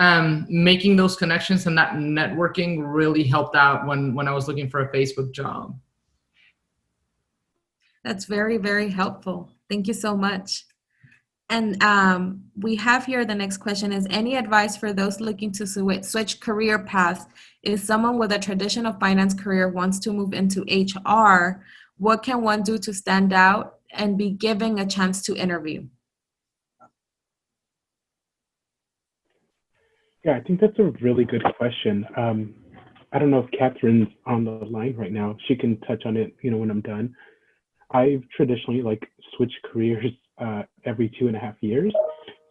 making those connections and that networking really helped out when I was looking for a Facebook job. That's very, very helpful. Thank you so much. And we have here, the next question is, any advice for those looking to switch career paths? If someone with a traditional finance career wants to move into HR, what can one do to stand out and be given a chance to interview? Yeah, I think that's a really good question. I don't know if Kathryn's on the line right now. She can touch on it, when I'm done. I've traditionally switched careers every 2.5 years,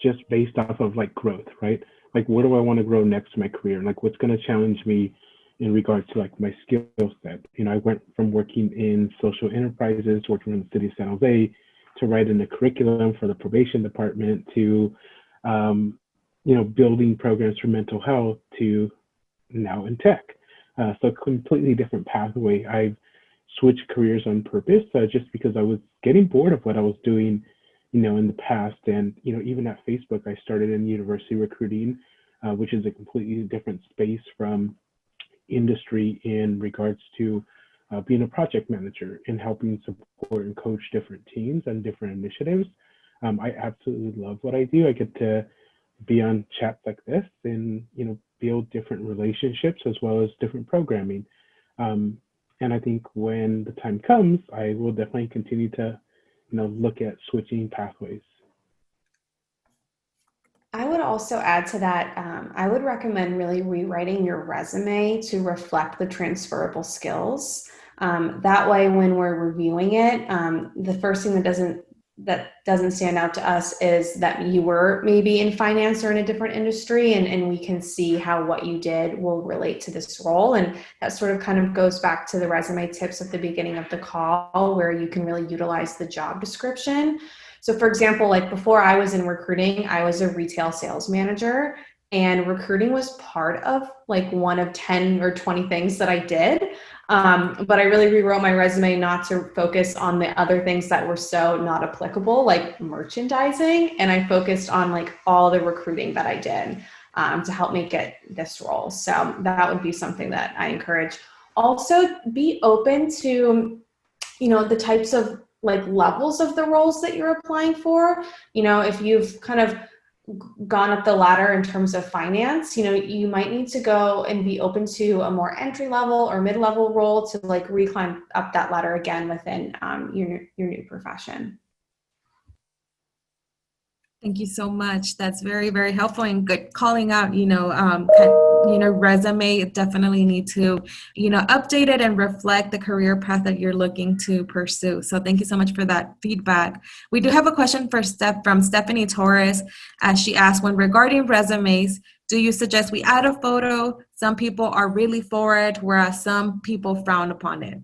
just based off of growth, right? Where do I want to grow next in my career? What's going to challenge me in regards to my skill set? I went from working in social enterprises, working in the city of San Jose, to writing a curriculum for the probation department, to building programs for mental health, to now in tech. So a completely different pathway. I've switched careers on purpose, just because I was getting bored of what I was doing, in the past. And, even at Facebook, I started in university recruiting, which is a completely different space from industry in regards to being a project manager and helping support and coach different teams and different initiatives. I absolutely love what I do. I get to be on chats like this and, build different relationships as well as different programming. And I think when the time comes, I will definitely continue to, look at switching pathways. I would also add to that, I would recommend really rewriting your resume to reflect the transferable skills. That way, when we're reviewing it, the first thing that doesn't stand out to us is that you were maybe in finance or in a different industry, and we can see how what you did will relate to this role. And that sort of kind of goes back to the resume tips at the beginning of the call, where you can really utilize the job description. So for example, before I was in recruiting, I was a retail sales manager, and recruiting was part of one of 10 or 20 things that I did. But I really rewrote my resume not to focus on the other things that were so not applicable, like merchandising. And I focused on all the recruiting that I did to help make it this role. So that would be something that I encourage. Also, be open to, the types of levels of the roles that you're applying for. If you've kind of gone up the ladder in terms of finance, you might need to go and be open to a more entry level or mid-level role to like reclimb up that ladder again within your new profession. Thank you so much. That's very, very helpful and good calling out, resume definitely need to, update it and reflect the career path that you're looking to pursue. So thank you so much for that feedback. We do have a question from Stephanie Torres. She asked, when regarding resumes, do you suggest we add a photo? Some people are really for it, whereas some people frown upon it.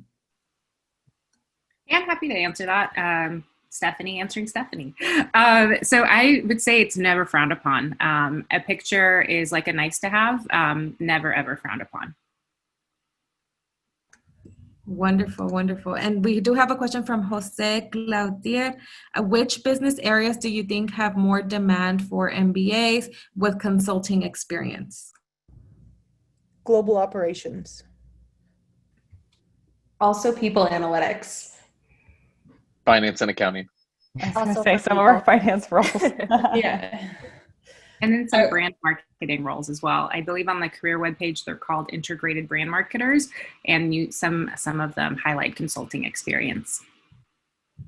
Yeah, I'm happy to answer that. Stephanie answering Stephanie. So I would say it's never frowned upon. A picture is like a nice to have, never ever frowned upon. Wonderful, wonderful. And we do have a question from Jose Claudier. Which business areas do you think have more demand for MBAs with consulting experience? Global operations. Also people analytics. Finance and accounting. I was going to Also say for some of our people. finance roles. Yeah. And then some brand marketing roles as well. I believe on the career webpage, they're called integrated brand marketers, and some of them highlight consulting experience.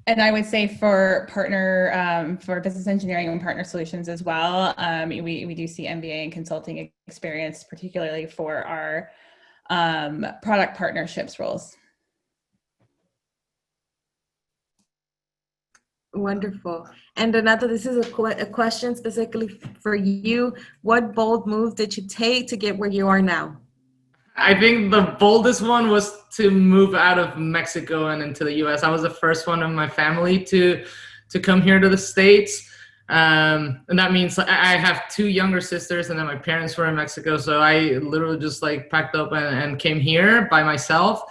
And I would say for for business engineering and partner solutions as well, we do see MBA and consulting experience, particularly for our product partnerships roles. Wonderful. And Renata, this is a question specifically for you. What bold move did you take to get where you are now? I think the boldest one was to move out of Mexico and into the US. I was the first one in my family to come here to the States. And that means I have two younger sisters, and then my parents were in Mexico. So I literally just like packed up and came here by myself.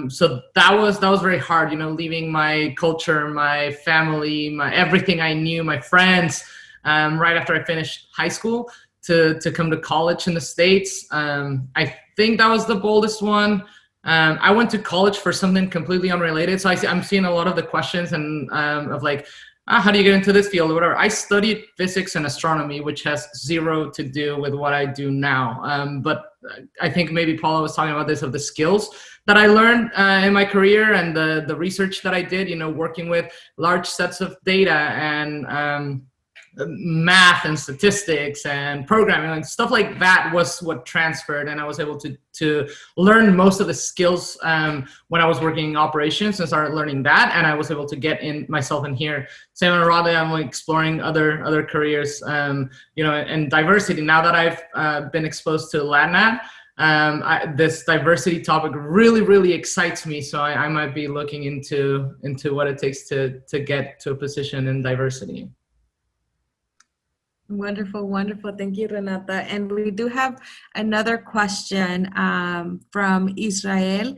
So that was very hard, leaving my culture, my family, my everything I knew, my friends, right after I finished high school to come to college in the States. I think that was the boldest one. I went to college for something completely unrelated. So I'm seeing a lot of the questions and of like, how do you get into this field or whatever. I studied physics and astronomy, which has zero to do with what I do now. But I think maybe Paula was talking about this, of the skills that I learned in my career and the research that I did, working with large sets of data and math and statistics and programming and stuff like that was what transferred, and I was able to learn most of the skills when I was working in operations and started learning that, and I was able to get myself in here. Same with Rodney, I'm exploring other careers, and diversity. Now that I've been exposed to LATNAT, this diversity topic really excites me, so I might be looking into what it takes to get to a position in diversity. Wonderful, wonderful. Thank you, Renata. And we do have another question from Israel.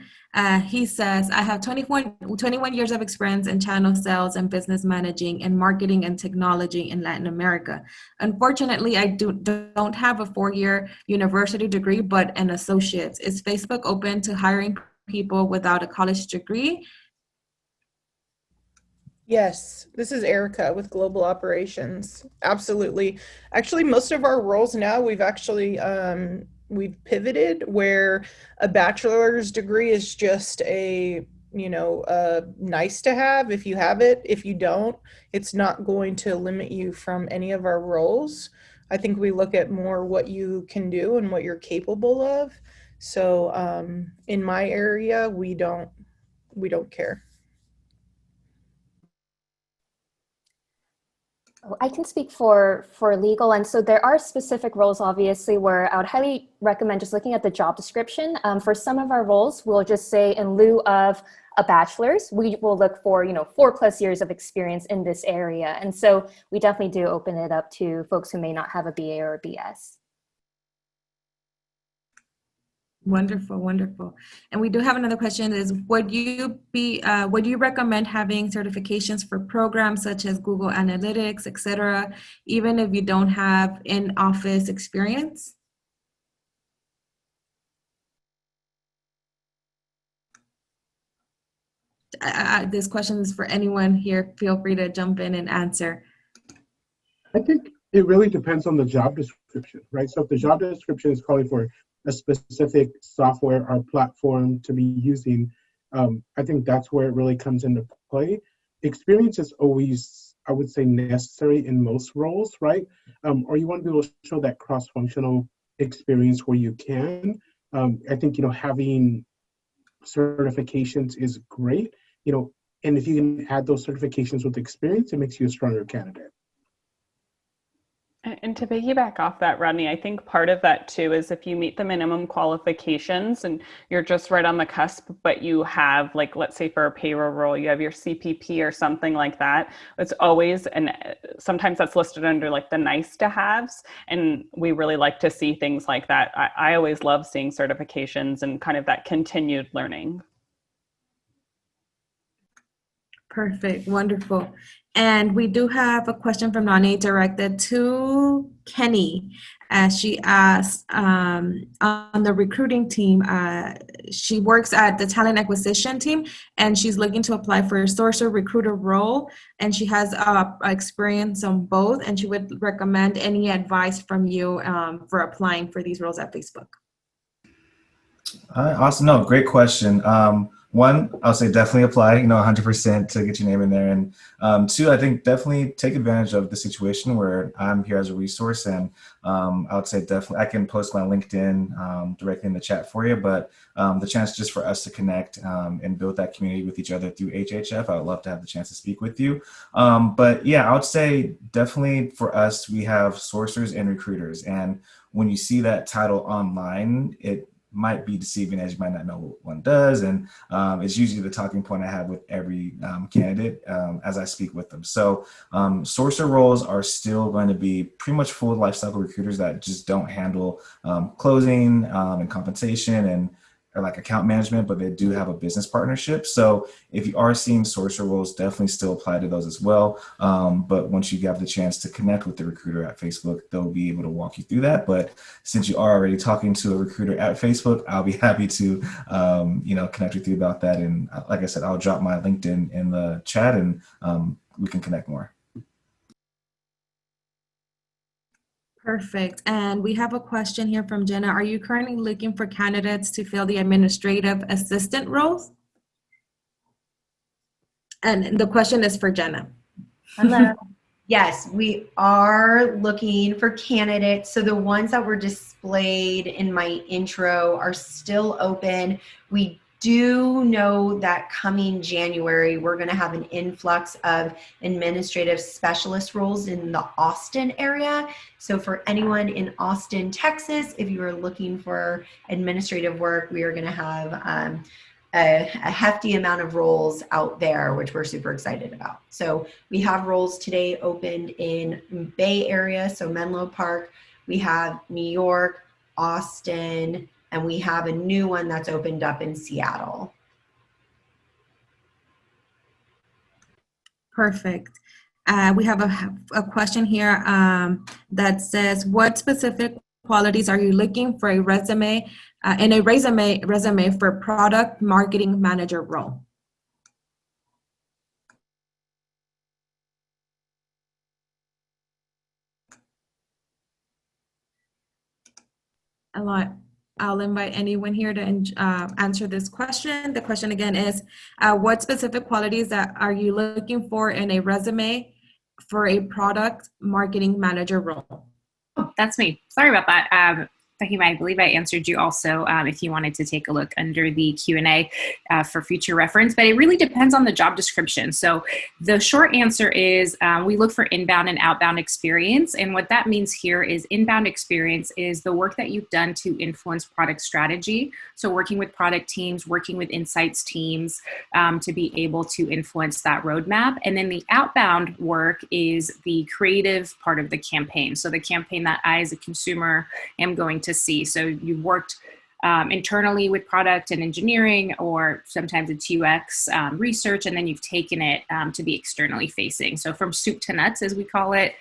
He says, I have 21 years of experience in channel sales and business managing and marketing and technology in Latin America. Unfortunately, I don't have a 4-year university degree, but an associate's. Is Facebook open to hiring people without a college degree? Yes, this is Erika with Global Operations. Absolutely. Actually, most of our roles now, we've pivoted where a bachelor's degree is just a nice to have if you have it. If you don't, it's not going to limit you from any of our roles. I think we look at more what you can do and what you're capable of. So in my area, we don't care. I can speak for legal. And so there are specific roles, obviously, where I would highly recommend just looking at the job description. For some of our roles, we'll just say in lieu of a bachelor's, we will look for, 4+ years of experience in this area. And so we definitely do open it up to folks who may not have a BA or a BS. Wonderful, wonderful. And we do have another question is, would you recommend having certifications for programs such as Google Analytics, et cetera, even if you don't have in-office experience? This question is for anyone here. Feel free to jump in and answer. I think It really depends on the job description, right? So if the job description is calling for a specific software or platform to be using, I think that's where it really comes into play. Experience is always, I would say, necessary in most roles, right? Or you want to be able to show that cross-functional experience where you can. I think, having certifications is great, and if you can add those certifications with experience, it makes you a stronger candidate. And to piggyback off that, Rodney, I think part of that too is if you meet the minimum qualifications and you're just right on the cusp, but you have, like, let's say for a payroll role, you have your CPP or something like that. It's always, and sometimes that's listed under like the nice to haves. And we really like to see things like that. I always love seeing certifications and kind of that continued learning. Perfect, wonderful. And we do have a question from Nani directed to Kenny. She asked, on the recruiting team, she works at the talent acquisition team, and she's looking to apply for a sourcer recruiter role, and she has experience on both, and she would recommend any advice from you for applying for these roles at Facebook. Awesome. No, great question. One, I'll say definitely apply, 100% to get your name in there. And two, I think definitely take advantage of the situation where I'm here as a resource. And I would say definitely, I can post my LinkedIn directly in the chat for you, but the chance just for us to connect and build that community with each other through HHF, I would love to have the chance to speak with you. But yeah, I would say definitely for us, we have sourcers and recruiters. And when you see that title online, it might be deceiving, as you might not know what one does. And it's usually the talking point I have with every candidate as I speak with them. So sourcer roles are still going to be pretty much full lifecycle recruiters that just don't handle closing and compensation and or like account management, but they do have a business partnership. So if you are seeing sourcer roles, definitely still apply to those as well. But once you have the chance to connect with the recruiter at Facebook, they'll be able to walk you through that. But since you are already talking to a recruiter at Facebook, I'll be happy to, connect with you about that. And like I said, I'll drop my LinkedIn in the chat and we can connect more. Perfect. And we have a question here from Jenna. Are you currently looking for candidates to fill the administrative assistant roles? And the question is for Jenna. Hello. Yes, we are looking for candidates. So the ones that were displayed in my intro are still open. We do know that coming January, we're going to have an influx of administrative specialist roles in the Austin area. So for anyone in Austin, Texas, if you are looking for administrative work, we are going to have a hefty amount of roles out there, which we're super excited about. So we have roles today opened in Bay Area, so Menlo Park. We have New York, Austin, and we have a new one that's opened up in Seattle. Perfect. We have a question here that says, what specific qualities are you looking for a resume for product marketing manager role? I'll invite anyone here to answer this question. The question again is, what specific qualities that are you looking for in a resume for a product marketing manager role? Oh, that's me. Sorry about that. Fatima, I believe I answered you also if you wanted to take a look under the Q&A for future reference, but it really depends on the job description. So the short answer is we look for inbound and outbound experience. And what that means here is inbound experience is the work that you've done to influence product strategy. So working with product teams, working with insights teams to be able to influence that roadmap. And then the outbound work is the creative part of the campaign. So the campaign that I as a consumer am going to see. So you've worked internally with product and engineering, or sometimes it's UX research, and then you've taken it to be externally facing. So from soup to nuts, as we call it,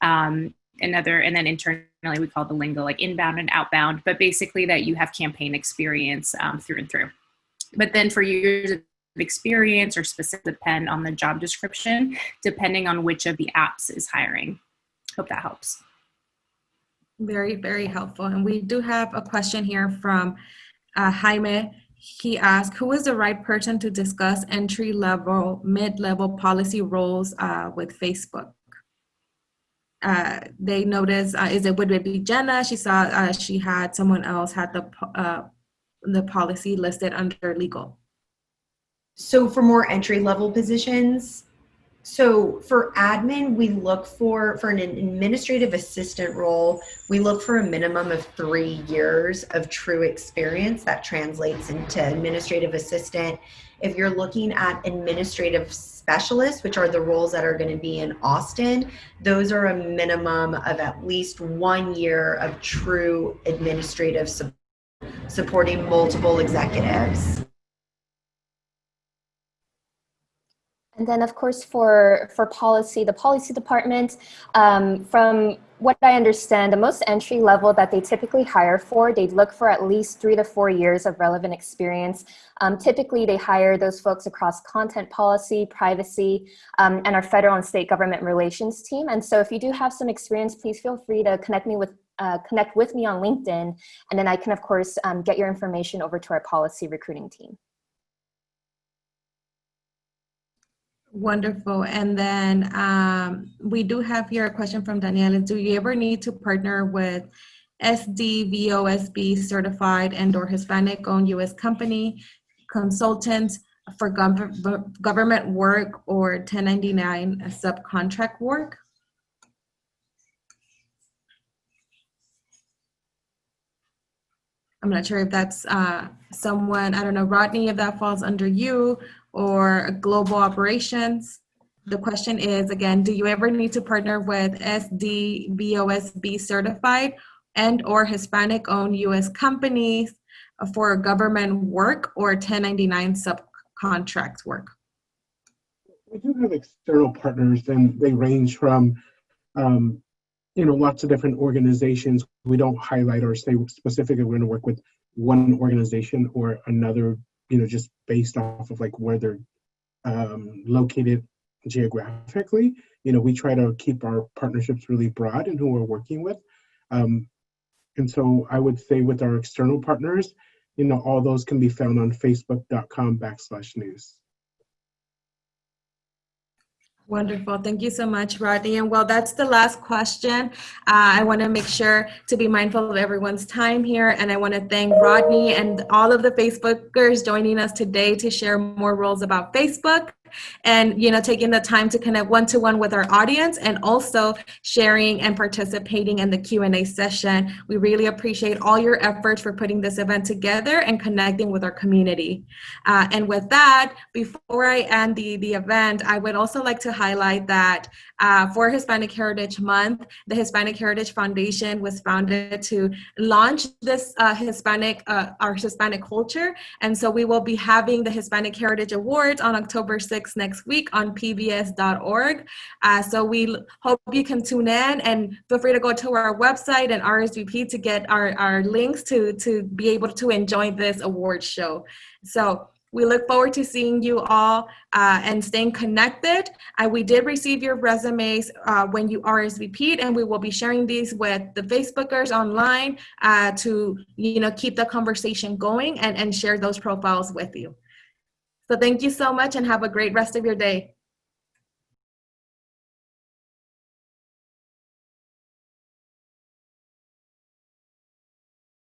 and then internally we call the lingo like inbound and outbound, but basically that you have campaign experience through and through. But then for years of experience or specific depend on the job description, depending on which of the apps is hiring. Hope that helps. Very, very helpful. And we do have a question here from Jaime. He asked, who is the right person to discuss entry-level, mid-level policy roles with Facebook? They noticed, would it be Jenna? She saw she had someone else had the policy listed under legal. So for more entry-level positions, so for admin, we look for an administrative assistant role, we look for a minimum of 3 years of true experience that translates into administrative assistant. If you're looking at administrative specialists, which are the roles that are going to be in Austin, those are a minimum of at least 1 year of true administrative supporting multiple executives. And then, of course, for policy, the policy department, from what I understand, the most entry level that they typically hire for, they look for at least 3 to 4 years of relevant experience. Typically, they hire those folks across content policy, privacy, and our federal and state government relations team. And so if you do have some experience, please feel free to connect with me on LinkedIn. And then I can, of course, get your information over to our policy recruiting team. Wonderful. And then we do have here a question from Daniela. Do you ever need to partner with SDVOSB certified and/or Hispanic-owned U.S. company, consultants for government work or 1099 subcontract work? I'm not sure if that's someone, I don't know, Rodney, if that falls under you, or global operations. The question is, again, do you ever need to partner with SDVOSB certified and/or Hispanic-owned U.S. companies for government work or 1099 subcontract work? We do have external partners, and they range from lots of different organizations. We don't highlight or say specifically we're going to work with one organization or another, just based off of like where they're located geographically. We try to keep our partnerships really broad in who we're working with. And so I would say with our external partners, all those can be found on facebook.com/news. Wonderful. Thank you so much, Rodney. And well, that's the last question. I want to make sure to be mindful of everyone's time here. And I want to thank Rodney and all of the Facebookers joining us today to share more roles about Facebook and, taking the time to connect one-to-one with our audience and also sharing and participating in the Q&A session. We really appreciate all your efforts for putting this event together and connecting with our community. And with that, before I end the event, I would also like to highlight that for Hispanic Heritage Month, the Hispanic Heritage Foundation was founded to launch this our Hispanic culture. And so we will be having the Hispanic Heritage Awards on October 6th next week on pbs.org. So we hope you can tune in and feel free to go to our website and RSVP to get our links to be able to enjoy this award show. So we look forward to seeing you all and staying connected. We did receive your resumes when you RSVP'd, and we will be sharing these with the Facebookers online to keep the conversation going and share those profiles with you. So thank you so much and have a great rest of your day.